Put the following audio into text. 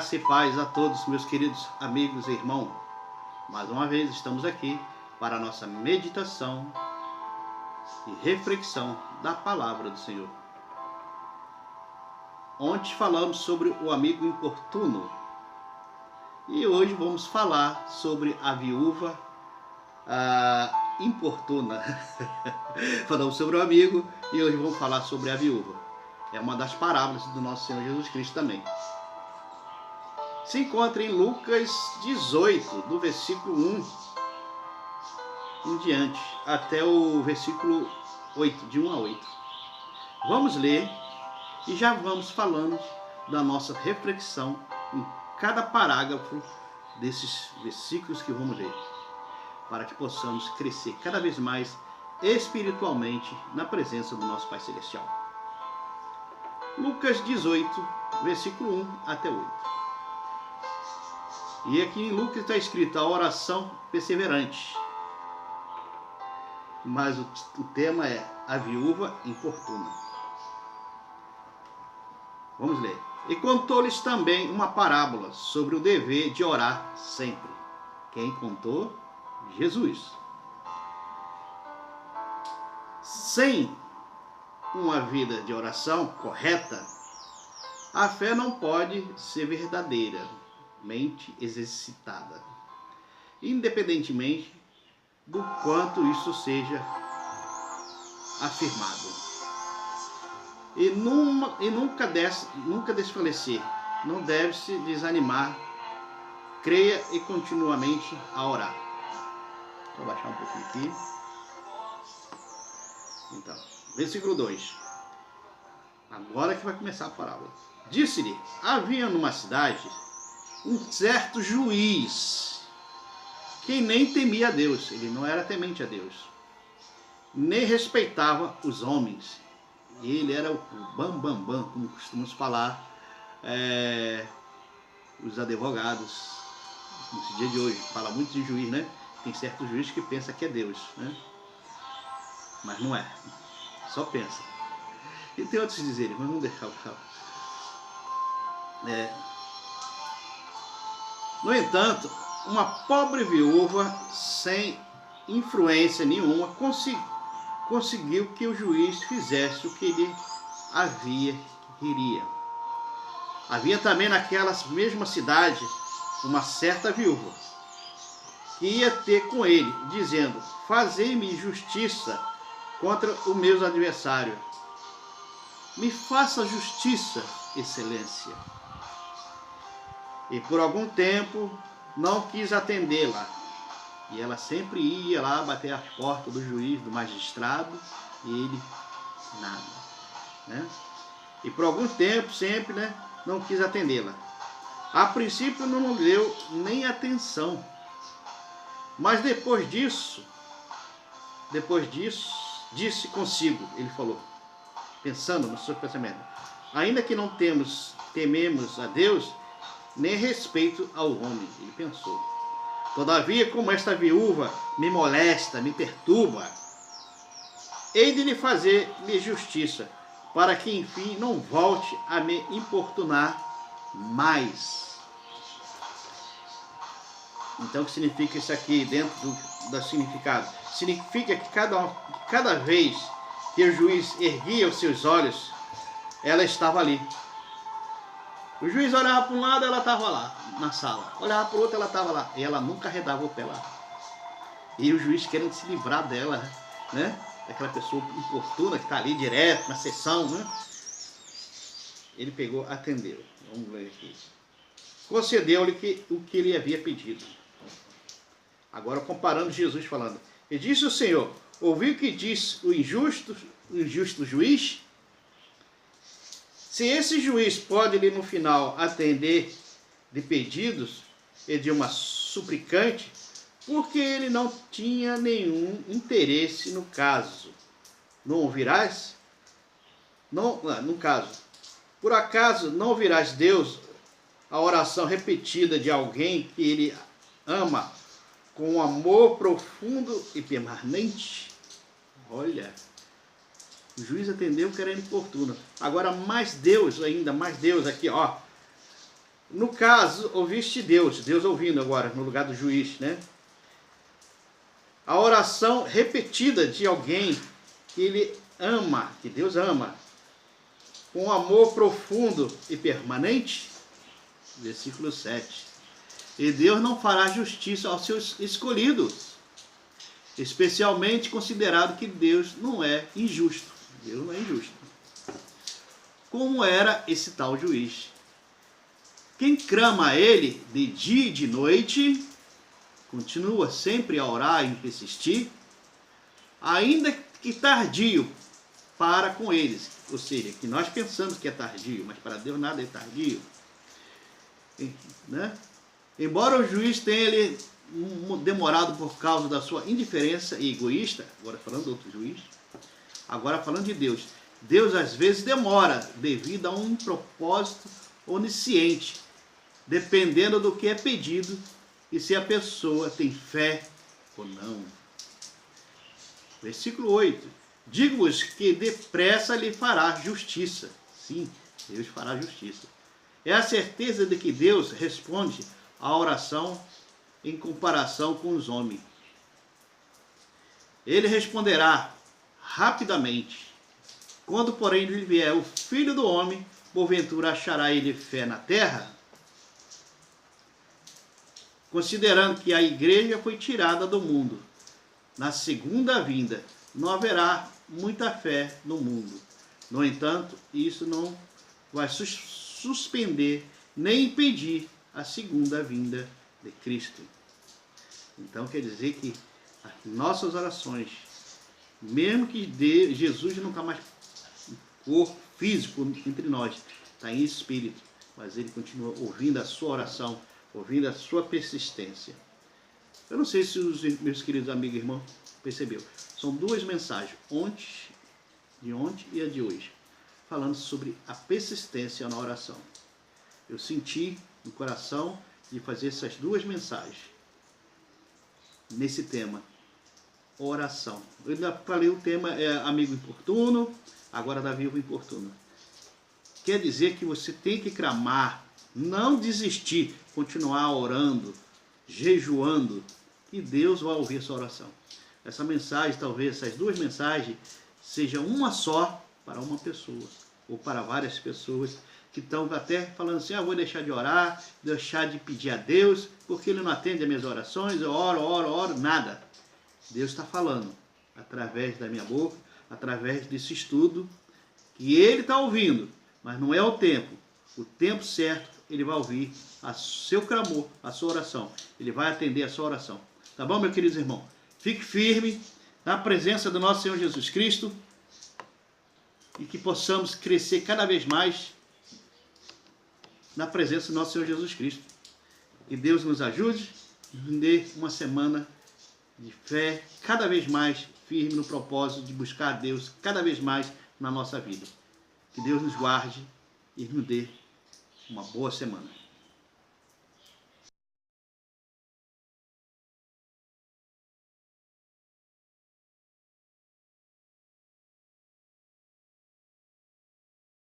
Graça e paz a todos, meus queridos amigos e irmãos. Mais uma vez estamos aqui para a nossa meditação e reflexão da palavra do Senhor. Ontem falamos sobre o amigo importuno e hoje vamos falar sobre a viúva importuna. Falamos sobre o amigo e hoje vamos falar sobre a viúva. É uma das parábolas do nosso Senhor Jesus Cristo também. Se encontra em Lucas 18, do versículo 1 em diante, até o versículo 8, de 1 a 8. Vamos ler e já vamos falando da nossa reflexão em cada parágrafo desses versículos que vamos ler, para que possamos crescer cada vez mais espiritualmente na presença do nosso Pai Celestial. Lucas 18, versículo 1 até 8. E aqui em Lucas está escrito a oração perseverante. Mas o tema é a viúva importuna. Vamos ler. E contou-lhes também uma parábola sobre o dever de orar sempre. Quem contou? Jesus. Sem uma vida de oração correta, a fé não pode ser verdadeiramente exercitada, independentemente do quanto isso seja afirmado. E nunca desfalecer, não deve se desanimar, creia e continuamente a orar. Vou baixar um pouquinho aqui. Então, versículo 2. Agora que vai começar a parábola. Disse-lhe, havia numa cidade um certo juiz que nem temia a Deus. Ele não era temente a Deus, nem respeitava os homens. Ele era o bam, como costumamos falar os advogados nesse dia de hoje. Fala muito de juiz, né? Tem certo juiz que pensa que é Deus, né? Mas não é, só pensa. E tem outros dizeres, mas vamos deixar o falar. No entanto, uma pobre viúva sem influência nenhuma conseguiu que o juiz fizesse o que ele queria. Havia também naquela mesma cidade uma certa viúva que ia ter com ele, dizendo, fazei-me justiça contra os meus adversários. Me faça justiça, excelência. E por algum tempo não quis atendê-la. E ela sempre ia lá bater a porta do juiz, do magistrado, e ele nada, né? E por algum tempo sempre, né, não quis atendê-la. A princípio não deu nem atenção. Mas depois disso, disse consigo, ele falou, pensando no seu pensamento, ainda que não tememos a Deus, nem respeito ao homem, ele pensou. Todavia, como esta viúva me molesta, me perturba, hei de lhe fazer-lhe justiça, para que enfim não volte a me importunar mais. Então, o que significa isso aqui dentro do significado? Significa que cada vez que o juiz erguia os seus olhos, ela estava ali. O juiz olhava para um lado, ela estava lá na sala. Olhava para o outro, ela estava lá. E ela nunca arredava o pé lá. E o juiz querendo se livrar dela, né? Daquela pessoa importuna que está ali direto na sessão, né? Ele pegou, atendeu. Vamos ver aqui. Concedeu-lhe o que ele havia pedido. Agora comparando Jesus falando. E disse o Senhor, ouviu o que disse o injusto juiz? Se esse juiz pode ali no final atender de pedidos e de uma suplicante, porque ele não tinha nenhum interesse no caso. Não ouvirás? No caso. Por acaso não ouvirás Deus a oração repetida de alguém que ele ama com um amor profundo e permanente? Olha, o juiz atendeu que era importuno. Agora mais Deus aqui, ó. No caso, ouviste Deus ouvindo agora, no lugar do juiz, né? A oração repetida de alguém que ele ama, que Deus ama, com amor profundo e permanente, versículo 7. E Deus não fará justiça aos seus escolhidos, especialmente considerado que Deus não é injusto. Deus não é injusto. Como era esse tal juiz? Quem clama a ele de dia e de noite, continua sempre a orar e persistir, ainda que tardio, para com eles. Ou seja, que nós pensamos que é tardio, mas para Deus nada é tardio. Né? Embora o juiz tenha ele demorado por causa da sua indiferença e egoísta, agora falando do outro juiz, agora falando de Deus, Deus às vezes demora devido a um propósito onisciente, dependendo do que é pedido e se a pessoa tem fé ou não. Versículo 8. Digo-vos que depressa lhe fará justiça. Sim, Deus fará justiça. É a certeza de que Deus responde à oração em comparação com os homens. Ele responderá rapidamente. Quando, porém, lhe vier o Filho do Homem, porventura achará ele fé na terra? Considerando que a igreja foi tirada do mundo, na segunda vinda não haverá muita fé no mundo. No entanto, isso não vai suspender nem impedir a segunda vinda de Cristo. Então quer dizer que as nossas orações, mesmo que Jesus não está mais corpo físico entre nós, está em espírito, mas ele continua ouvindo a sua oração, ouvindo a sua persistência. Eu não sei se os meus queridos amigos e irmãos perceberam. São duas mensagens, de ontem e a de hoje, falando sobre a persistência na oração. Eu senti no coração de fazer essas duas mensagens nesse tema, oração. Eu ainda falei o tema amigo importuno, agora da viúva importuna. Quer dizer que você tem que clamar, não desistir, continuar orando, jejuando, e Deus vai ouvir a sua oração. Essa mensagem, talvez essas duas mensagens, sejam uma só para uma pessoa, ou para várias pessoas que estão até falando assim, vou deixar de orar, deixar de pedir a Deus, porque Ele não atende as minhas orações, eu oro, nada. Deus está falando, através da minha boca, através desse estudo, que Ele está ouvindo, mas não é o tempo certo, Ele vai ouvir o seu clamor, a sua oração, Ele vai atender a sua oração. Tá bom, meu querido irmão? Fique firme na presença do nosso Senhor Jesus Cristo e que possamos crescer cada vez mais na presença do nosso Senhor Jesus Cristo. Que Deus nos ajude e nos dê uma semana de fé cada vez mais firme no propósito de buscar a Deus cada vez mais na nossa vida. Que Deus nos guarde e nos dê uma boa semana.